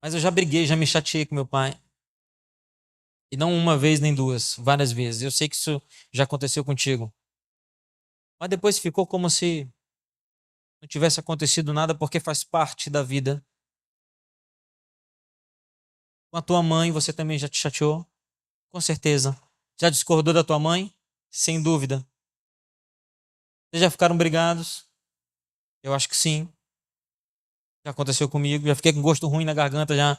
Mas eu já briguei, já me chateei com meu pai. E não uma vez nem duas, várias vezes. Eu sei que isso já aconteceu contigo. Mas depois ficou como se não tivesse acontecido nada, porque faz parte da vida. Com a tua mãe, você também já te chateou? Com certeza. Já discordou da tua mãe? Sem dúvida. Vocês já ficaram brigados? Eu acho que sim. Já aconteceu comigo. Já fiquei com gosto ruim na garganta já.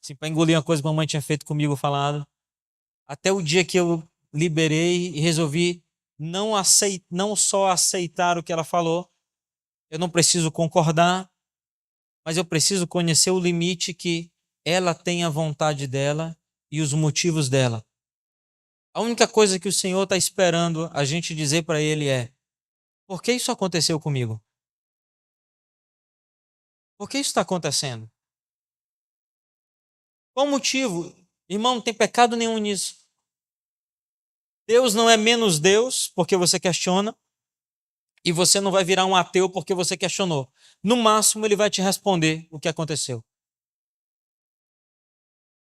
Assim, para engolir uma coisa que a mamãe tinha feito comigo, falado. Até o dia que eu liberei e resolvi não só aceitar o que ela falou. Eu não preciso concordar, mas eu preciso conhecer o limite que ela tem a vontade dela e os motivos dela. A única coisa que o Senhor está esperando a gente dizer para Ele é: por que isso aconteceu comigo? Por que isso está acontecendo? Qual o motivo? Irmão, não tem pecado nenhum nisso. Deus não é menos Deus porque você questiona, e você não vai virar um ateu porque você questionou. No máximo, ele vai te responder o que aconteceu.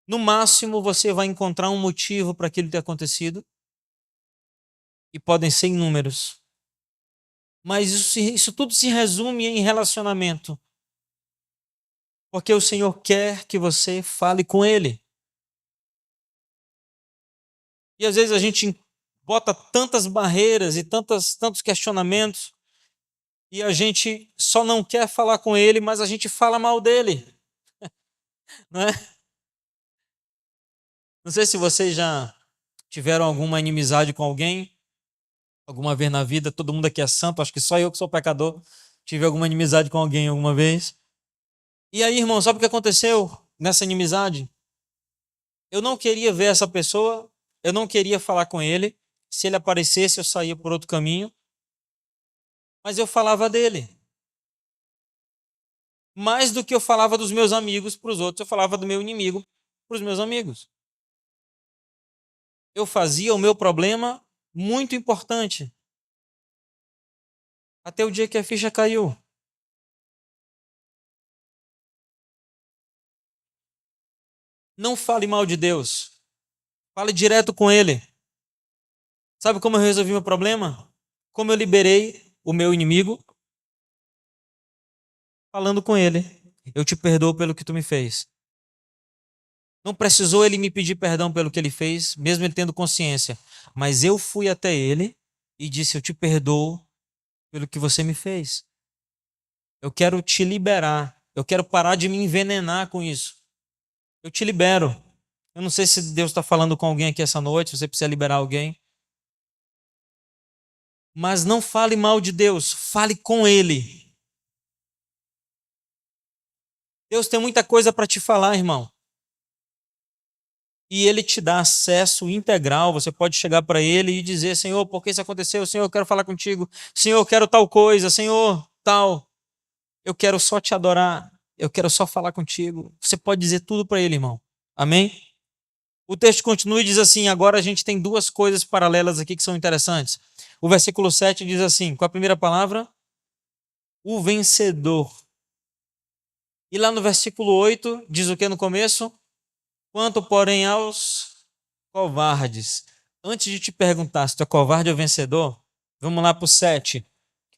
No máximo, você vai encontrar um motivo para aquilo ter acontecido, e podem ser inúmeros. Mas isso tudo se resume em relacionamento. Porque o Senhor quer que você fale com Ele. E às vezes a gente bota tantas barreiras e tantos questionamentos, e a gente só não quer falar com Ele, mas a gente fala mal dele. Não é? Não sei se vocês já tiveram alguma inimizade com alguém, alguma vez na vida. Todo mundo aqui é santo, acho que só eu que sou pecador tive alguma inimizade com alguém alguma vez. E aí, irmão, sabe o que aconteceu nessa inimizade? Eu não queria ver essa pessoa, eu não queria falar com ele, Se ele aparecesse, eu saía por outro caminho. Mas eu falava dele. Mais do que eu falava dos meus amigos para os outros, eu falava do meu inimigo para os meus amigos. Eu fazia o meu problema muito importante. Até o dia que a ficha caiu. Não fale mal de Deus. Fale direto com Ele. Sabe como eu resolvi meu problema? Como eu liberei o meu inimigo? Falando com Ele. Eu te perdoo pelo que tu me fez. Não precisou ele me pedir perdão pelo que ele fez, mesmo ele tendo consciência. Mas eu fui até ele e disse: eu te perdoo pelo que você me fez. Eu quero te liberar. Eu quero parar de me envenenar com isso. Eu te libero. Eu não sei se Deus está falando com alguém aqui essa noite, se você precisa liberar alguém. Mas não fale mal de Deus, fale com Ele. Deus tem muita coisa para te falar, irmão. E Ele te dá acesso integral. Você pode chegar para Ele e dizer: Senhor, por que isso aconteceu? Senhor, eu quero falar contigo. Senhor, eu quero tal coisa. Senhor, tal. Eu quero só te adorar. Eu quero só falar contigo. Você pode dizer tudo para Ele, irmão. Amém? O texto continua e diz assim: agora a gente tem duas coisas paralelas aqui que são interessantes. O versículo 7 diz assim, com a primeira palavra, o vencedor. E lá no versículo 8 diz o que no começo? Quanto, porém, aos covardes. Antes de te perguntar se tu é covarde ou vencedor, vamos lá para o 7.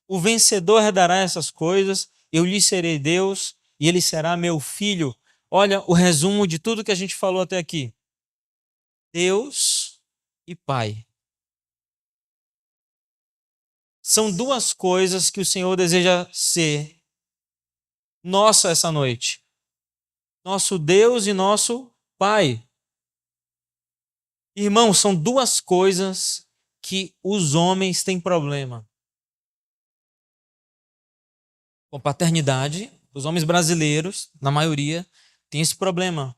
O vencedor herdará essas coisas, eu lhe serei Deus e ele será meu filho. Olha o resumo de tudo que a gente falou até aqui. Deus e Pai. São duas coisas que o Senhor deseja ser nosso essa noite. Nosso Deus e nosso Pai. Irmãos, são duas coisas que os homens têm problema. Com paternidade, os homens brasileiros, na maioria, têm esse problema.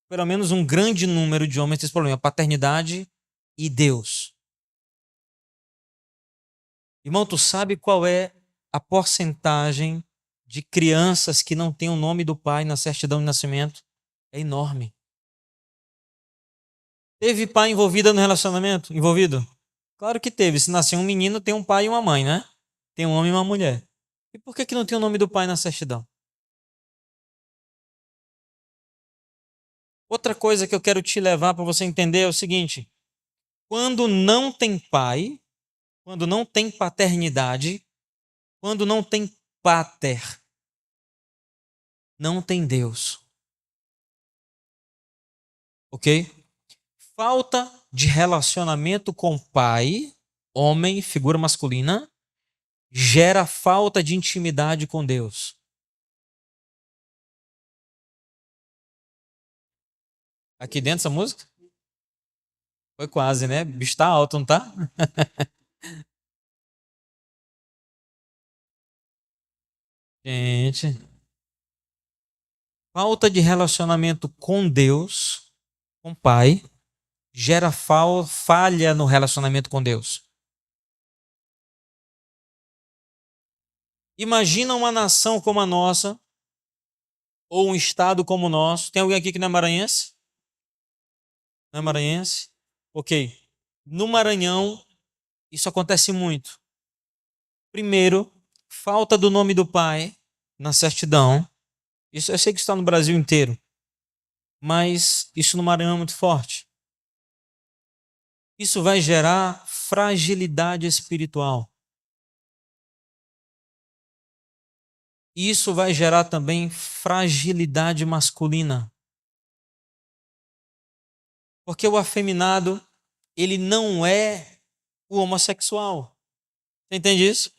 Pelo menos um grande número de homens tem esse problema. Paternidade e Deus. Irmão, tu sabe qual é a porcentagem de crianças que não têm o nome do pai na certidão de nascimento? É enorme. Teve pai envolvido no relacionamento? Envolvido? Claro que teve. Se nascer um menino, tem um pai e uma mãe, né? Tem um homem e uma mulher. E por que não tem o nome do pai na certidão? Outra coisa que eu quero te levar para você entender é o seguinte: quando não tem pai, quando não tem paternidade, quando não tem pater, não tem Deus. Ok? Falta de relacionamento com pai, homem, figura masculina, gera falta de intimidade com Deus. Aqui dentro essa música? Foi quase, né? O bicho tá alto, não tá? Gente, falta de relacionamento com Deus, com o Pai, gera falha no relacionamento com Deus. Imagina uma nação como a nossa, ou um estado como o nosso. Tem alguém aqui que não é maranhense? Não é maranhense? Ok. No Maranhão, isso acontece muito. Primeiro, falta do nome do pai na certidão. Isso eu sei que está no Brasil inteiro, mas isso no Maranhão é muito forte. Isso vai gerar fragilidade espiritual. E isso vai gerar também fragilidade masculina. Porque o afeminado, ele não é o homossexual. Você entende isso?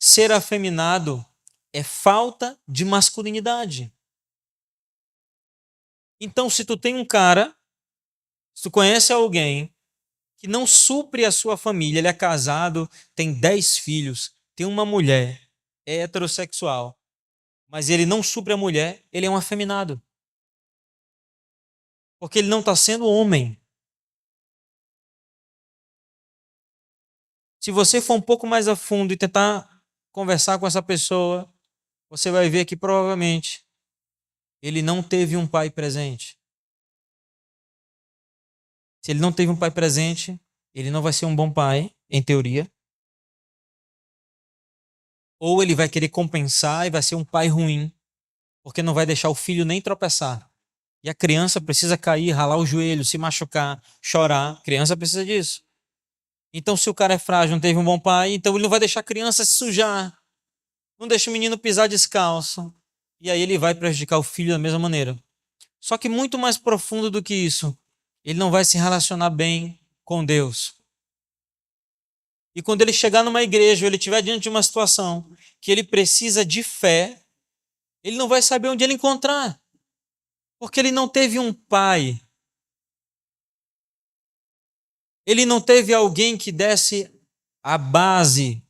Ser afeminado é falta de masculinidade. Então, se tu tem um cara, se tu conhece alguém que não supre a sua família, ele é casado, tem 10 filhos, tem uma mulher, é heterossexual, mas ele não supre a mulher, ele é um afeminado. Porque ele não está sendo homem. Se você for um pouco mais a fundo e tentar conversar com essa pessoa, você vai ver que provavelmente ele não teve um pai presente. Se ele não teve um pai presente, ele não vai ser um bom pai, em teoria. Ou ele vai querer compensar e vai ser um pai ruim, porque não vai deixar o filho nem tropeçar. E a criança precisa cair, ralar o joelho, se machucar, chorar. A criança precisa disso. Então, se o cara é frágil, não teve um bom pai, então ele não vai deixar a criança se sujar. Não deixa o menino pisar descalço. E aí ele vai prejudicar o filho da mesma maneira. Só que muito mais profundo do que isso, ele não vai se relacionar bem com Deus. E quando ele chegar numa igreja, ou ele estiver diante de uma situação que ele precisa de fé, ele não vai saber onde ele encontrar. Porque ele não teve um pai. Ele não teve alguém que desse a base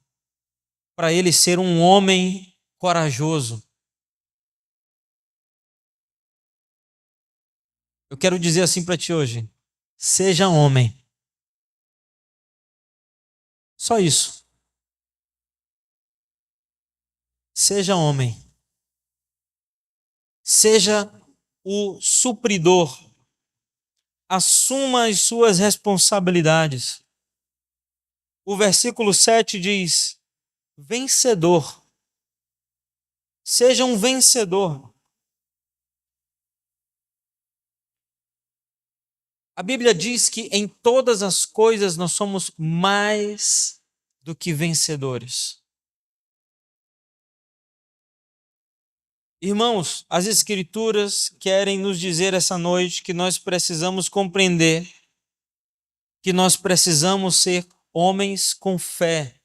para ele ser um homem corajoso. Eu quero dizer assim para ti hoje: seja homem. Só isso. Seja homem. Seja o supridor. Assuma as suas responsabilidades. O versículo 7 diz: vencedor. Seja um vencedor. A Bíblia diz que em todas as coisas nós somos mais do que vencedores. Irmãos, as Escrituras querem nos dizer essa noite que nós precisamos compreender que nós precisamos ser homens com fé.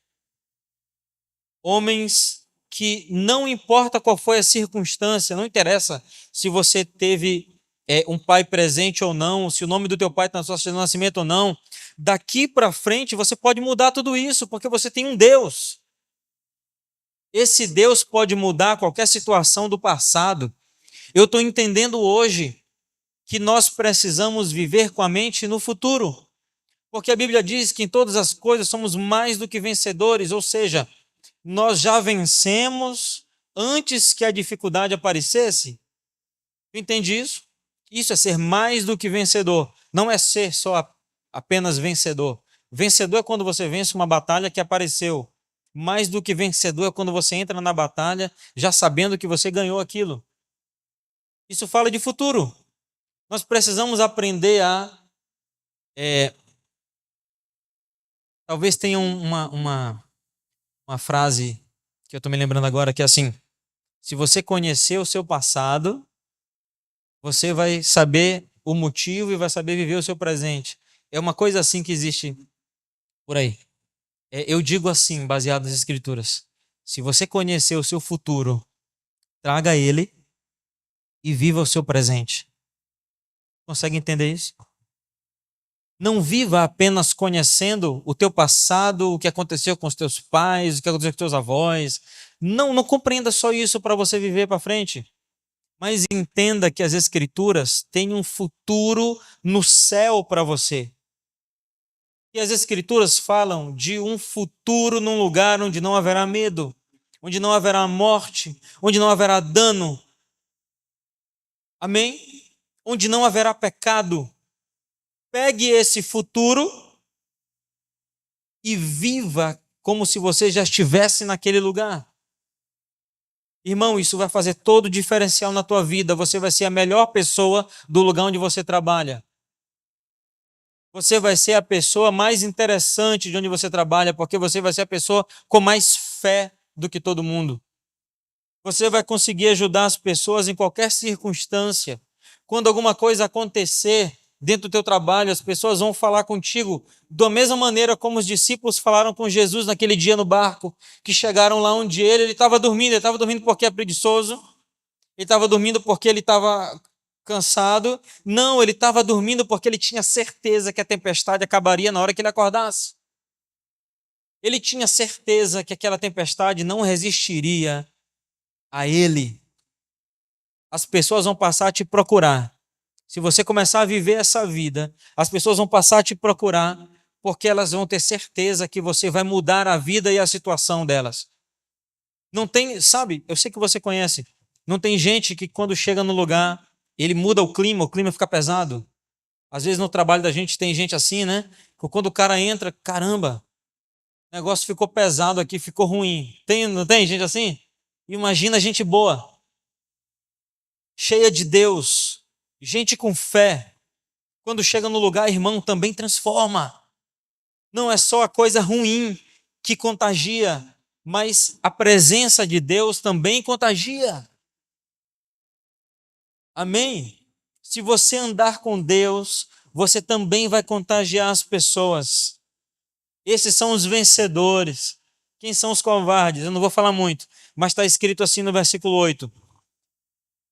Homens que não importa qual foi a circunstância, não interessa se você teve um pai presente ou não, se o nome do teu pai está na sua certidão de nascimento ou não, daqui para frente você pode mudar tudo isso, porque você tem um Deus. Esse Deus pode mudar qualquer situação do passado. Eu estou entendendo hoje que nós precisamos viver com a mente no futuro, porque a Bíblia diz que em todas as coisas somos mais do que vencedores, ou seja, nós já vencemos antes que a dificuldade aparecesse. Tu entende isso? Isso é ser mais do que vencedor. Não é ser só apenas vencedor. Vencedor é quando você vence uma batalha que apareceu. Mais do que vencedor é quando você entra na batalha já sabendo que você ganhou aquilo. Isso fala de futuro. Nós precisamos aprender a... talvez tenha uma frase que eu estou me lembrando agora, que é assim: se você conhecer o seu passado, você vai saber o motivo e vai saber viver o seu presente. É uma coisa assim que existe por aí. Eu digo assim, baseado nas Escrituras: se você conhecer o seu futuro, traga ele e viva o seu presente. Consegue entender isso? Não viva apenas conhecendo o teu passado, o que aconteceu com os teus pais, o que aconteceu com os teus avós. Não compreenda só isso para você viver para frente. Mas entenda que as Escrituras têm um futuro no céu para você. E as Escrituras falam de um futuro num lugar onde não haverá medo, onde não haverá morte, onde não haverá dano. Amém? Onde não haverá pecado. Pegue esse futuro e viva como se você já estivesse naquele lugar. Irmão, isso vai fazer todo o diferencial na tua vida. Você vai ser a melhor pessoa do lugar onde você trabalha. Você vai ser a pessoa mais interessante de onde você trabalha, porque você vai ser a pessoa com mais fé do que todo mundo. Você vai conseguir ajudar as pessoas em qualquer circunstância. Quando alguma coisa acontecer dentro do teu trabalho, as pessoas vão falar contigo da mesma maneira como os discípulos falaram com Jesus naquele dia no barco, que chegaram lá onde ele estava dormindo. Ele estava dormindo porque é preguiçoso, ele estava dormindo porque ele estava cansado. Não, ele estava dormindo porque ele tinha certeza que a tempestade acabaria na hora que ele acordasse. Ele tinha certeza que aquela tempestade não resistiria a ele. As pessoas vão passar a te procurar. Se você começar a viver essa vida, as pessoas vão passar a te procurar porque elas vão ter certeza que você vai mudar a vida e a situação delas. Não tem, sabe, eu sei que você conhece, não tem gente que quando chega no lugar, ele muda o clima fica pesado. Às vezes no trabalho da gente tem gente assim, né? Que quando o cara entra, caramba, o negócio ficou pesado aqui, ficou ruim. Não tem gente assim? Imagina gente boa, cheia de Deus, gente com fé. Quando chega no lugar, irmão, também transforma. Não é só a coisa ruim que contagia, mas a presença de Deus também contagia. Amém? Se você andar com Deus, você também vai contagiar as pessoas. Esses são os vencedores. Quem são os covardes? Eu não vou falar muito, mas está escrito assim no versículo 8: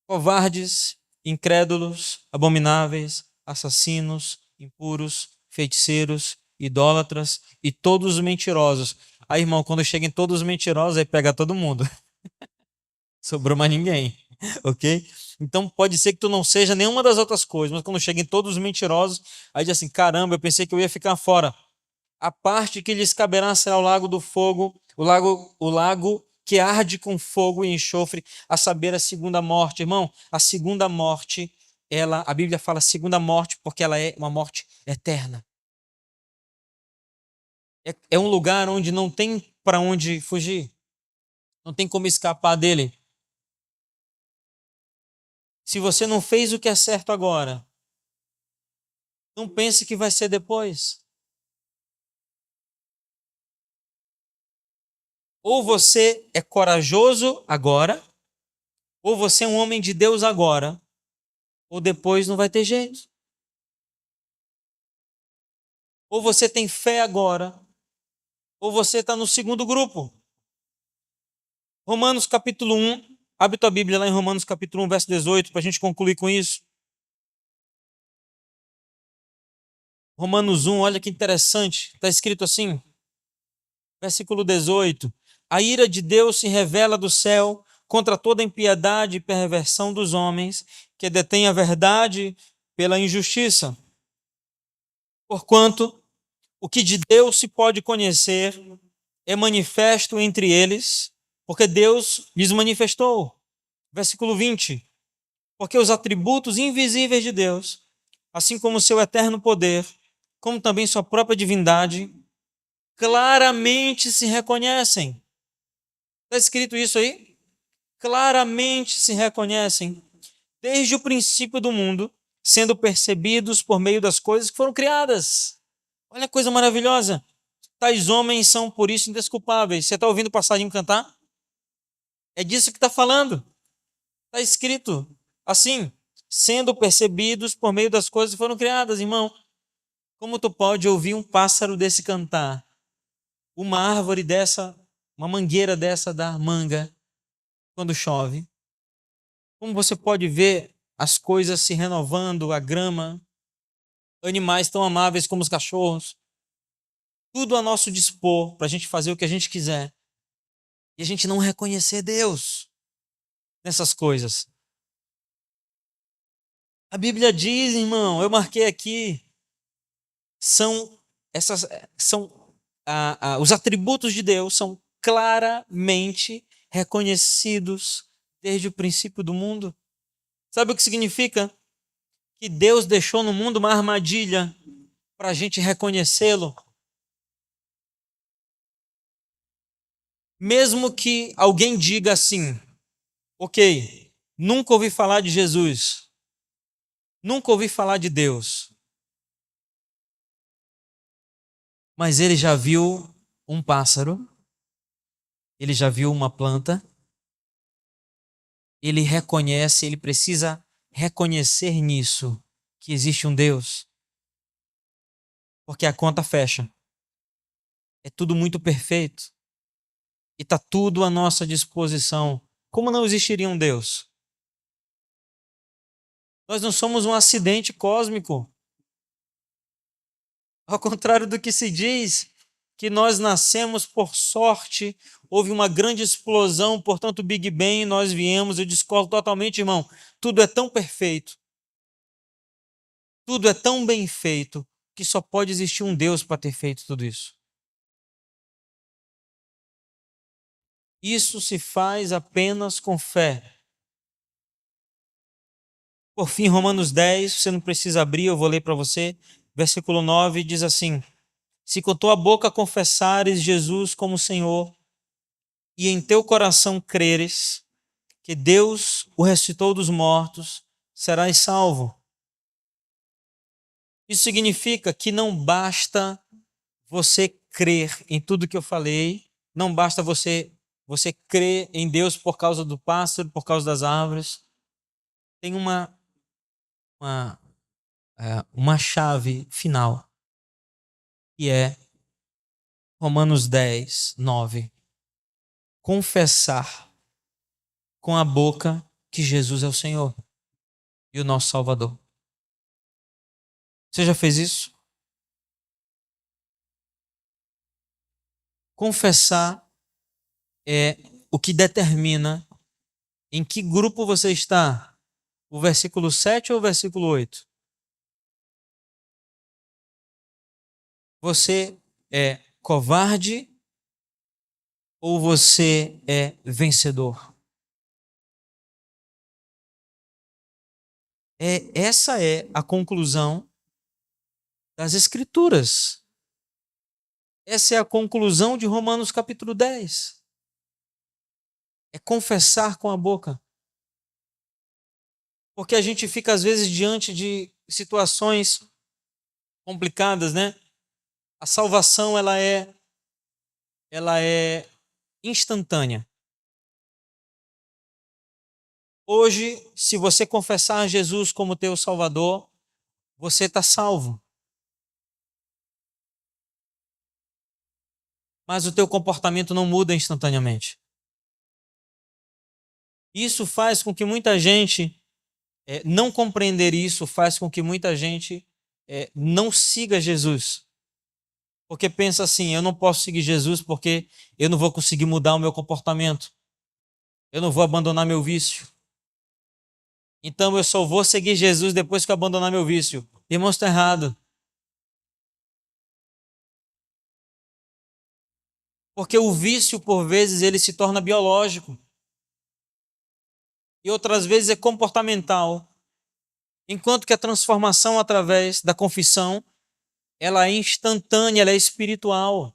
covardes, incrédulos, abomináveis, assassinos, impuros, feiticeiros, idólatras e todos os mentirosos. Aí, irmão, quando chega em todos os mentirosos, aí pega todo mundo. Sobrou mais ninguém, ok? Então pode ser que tu não seja nenhuma das outras coisas, mas quando chega em todos os mentirosos, aí diz assim: caramba, eu pensei que eu ia ficar fora. A parte que lhes caberá será o lago do fogo, o lago que arde com fogo e enxofre, a saber, a segunda morte. Irmão, a segunda morte, a Bíblia fala segunda morte porque ela é uma morte eterna. É um lugar onde não tem para onde fugir, não tem como escapar dele. Se você não fez o que é certo agora, não pense que vai ser depois. Ou você é corajoso agora, ou você é um homem de Deus agora, ou depois não vai ter jeito. Ou você tem fé agora, ou você está no segundo grupo. Romanos capítulo 1, abre tua Bíblia lá em Romanos capítulo 1, verso 18, para a gente concluir com isso. Romanos 1, olha que interessante, está escrito assim, versículo 18: a ira de Deus se revela do céu contra toda impiedade e perversão dos homens, que detêm a verdade pela injustiça. Porquanto o que de Deus se pode conhecer é manifesto entre eles, porque Deus lhes manifestou. Versículo 20: porque os atributos invisíveis de Deus, assim como o seu eterno poder, como também sua própria divindade, claramente se reconhecem. Está escrito isso aí? Claramente se reconhecem, desde o princípio do mundo, sendo percebidos por meio das coisas que foram criadas. Olha a coisa maravilhosa. Tais homens são por isso indesculpáveis. Você está ouvindo o passarinho cantar? É disso que está falando. Está escrito assim, sendo percebidos por meio das coisas que foram criadas, irmão. Como tu pode ouvir um pássaro desse cantar? Uma árvore dessa, uma mangueira dessa dar manga quando chove? Como você pode ver as coisas se renovando, a grama, animais tão amáveis como os cachorros, tudo a nosso dispor para a gente fazer o que a gente quiser e a gente não reconhecer Deus nessas coisas. A Bíblia diz, irmão, eu marquei aqui, os atributos de Deus são claramente reconhecidos desde o princípio do mundo. Sabe o que significa? Que Deus deixou no mundo uma armadilha para a gente reconhecê-lo. Mesmo que alguém diga assim, ok, nunca ouvi falar de Jesus, nunca ouvi falar de Deus, mas ele já viu um pássaro, ele já viu uma planta, ele reconhece, ele precisa reconhecer nisso que existe um Deus, porque a conta fecha. É tudo muito perfeito e está tudo à nossa disposição. Como não existiria um Deus? Nós não somos um acidente cósmico. Ao contrário do que se diz, que nós nascemos por sorte, houve uma grande explosão, portanto, Big Bang, nós viemos, eu discordo totalmente, irmão. Tudo é tão perfeito, tudo é tão bem feito, que só pode existir um Deus para ter feito tudo isso. Isso se faz apenas com fé. Por fim, Romanos 10, você não precisa abrir, eu vou ler para você. Versículo 9 diz assim: se com tua boca confessares Jesus como Senhor e em teu coração creres que Deus o ressuscitou dos mortos, serás salvo. Isso significa que não basta você crer em tudo que eu falei, não basta você crer em Deus por causa do pássaro, por causa das árvores. Tem uma, uma chave final, que é Romanos 10, 9. Confessar com a boca que Jesus é o Senhor e o nosso Salvador. Você já fez isso? Confessar é o que determina em que grupo você está. O versículo 7 ou o versículo 8? Você é covarde ou você é vencedor? Essa é a conclusão das Escrituras. Essa é a conclusão de Romanos capítulo 10. É confessar com a boca. Porque a gente fica às vezes diante de situações complicadas, né? A salvação ela é instantânea. Hoje, se você confessar Jesus como teu Salvador, você está salvo. Mas o teu comportamento não muda instantaneamente. Isso faz com que muita gente não compreender isso, faz com que muita gente não siga Jesus. Porque pensa assim, eu não posso seguir Jesus porque eu não vou conseguir mudar o meu comportamento. Eu não vou abandonar meu vício. Então eu só vou seguir Jesus depois que eu abandonar meu vício. Irmãos, está errado. Porque o vício, por vezes, ele se torna biológico. E outras vezes é comportamental. Enquanto que a transformação através da confissão, ela é instantânea, ela é espiritual.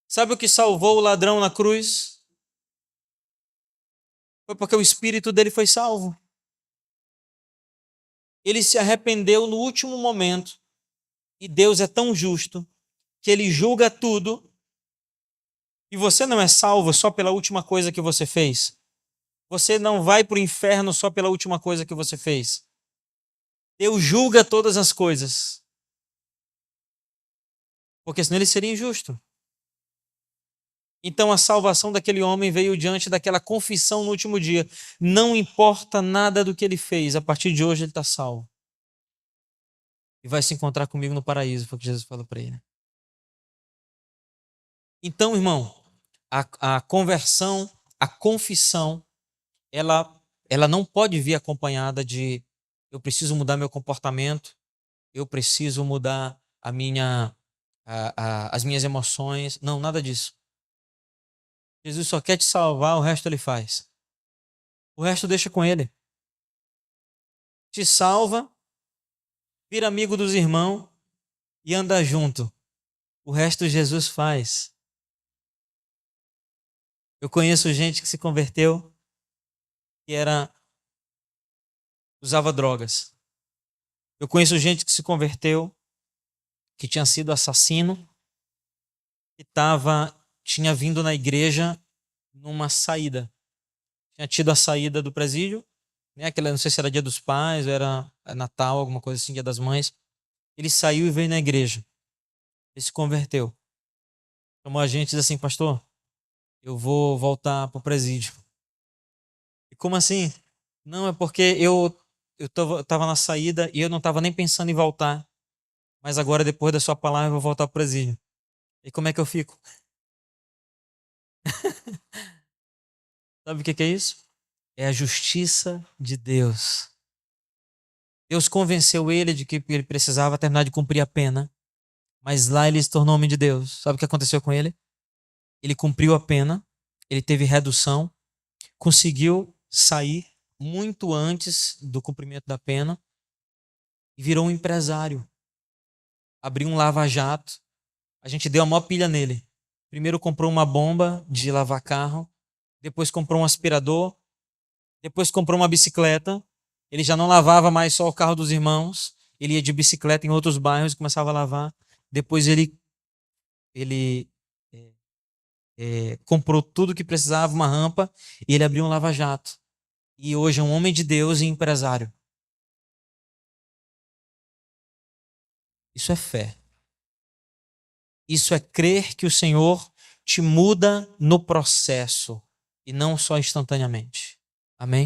Sabe o que salvou o ladrão na cruz? Foi porque o espírito dele foi salvo. Ele se arrependeu no último momento. E Deus é tão justo que ele julga tudo. E você não é salvo só pela última coisa que você fez. Você não vai para o inferno só pela última coisa que você fez. Deus julga todas as coisas. Porque senão ele seria injusto. Então a salvação daquele homem veio diante daquela confissão no último dia. Não importa nada do que ele fez, a partir de hoje ele está salvo. E vai se encontrar comigo no paraíso, foi o que Jesus falou para ele. Então, irmão, a conversão, a confissão, ela não pode vir acompanhada de eu preciso mudar meu comportamento, eu preciso mudar as minhas emoções. Não, nada disso. Jesus só quer te salvar, o resto ele faz. O resto deixa com ele. Te salva, vira amigo dos irmãos e anda junto. O resto Jesus faz. Eu conheço gente que se converteu que usava drogas. Eu conheço gente que se converteu que tinha sido assassino e tinha vindo na igreja numa saída. Tinha tido a saída do presídio, né? Aquela, não sei se era Dia dos Pais ou era Natal, alguma coisa assim, Dia das Mães. Ele saiu e veio na igreja. Ele se converteu. Chamou a gente e disse assim, pastor, eu vou voltar para o presídio. E como assim? Não, é porque eu tava na saída e eu não estava nem pensando em voltar. Mas agora, depois da sua palavra, eu vou voltar para o presídio. E como é que eu fico? Sabe o que é isso? É a justiça de Deus. Deus convenceu ele de que ele precisava terminar de cumprir a pena, mas lá ele se tornou homem de Deus. Sabe o que aconteceu com ele? Ele cumpriu a pena, ele teve redução, conseguiu sair muito antes do cumprimento da pena e virou um empresário. Abriu um lava-jato. A gente deu a maior pilha nele. Primeiro comprou uma bomba de lavar carro, depois comprou um aspirador, depois comprou uma bicicleta. Ele já não lavava mais só o carro dos irmãos, ele ia de bicicleta em outros bairros e começava a lavar. Depois ele comprou tudo que precisava, uma rampa, e ele abriu um lava-jato. E hoje é um homem de Deus e empresário. Isso é fé. Isso é crer que o Senhor te muda no processo e não só instantaneamente. Amém?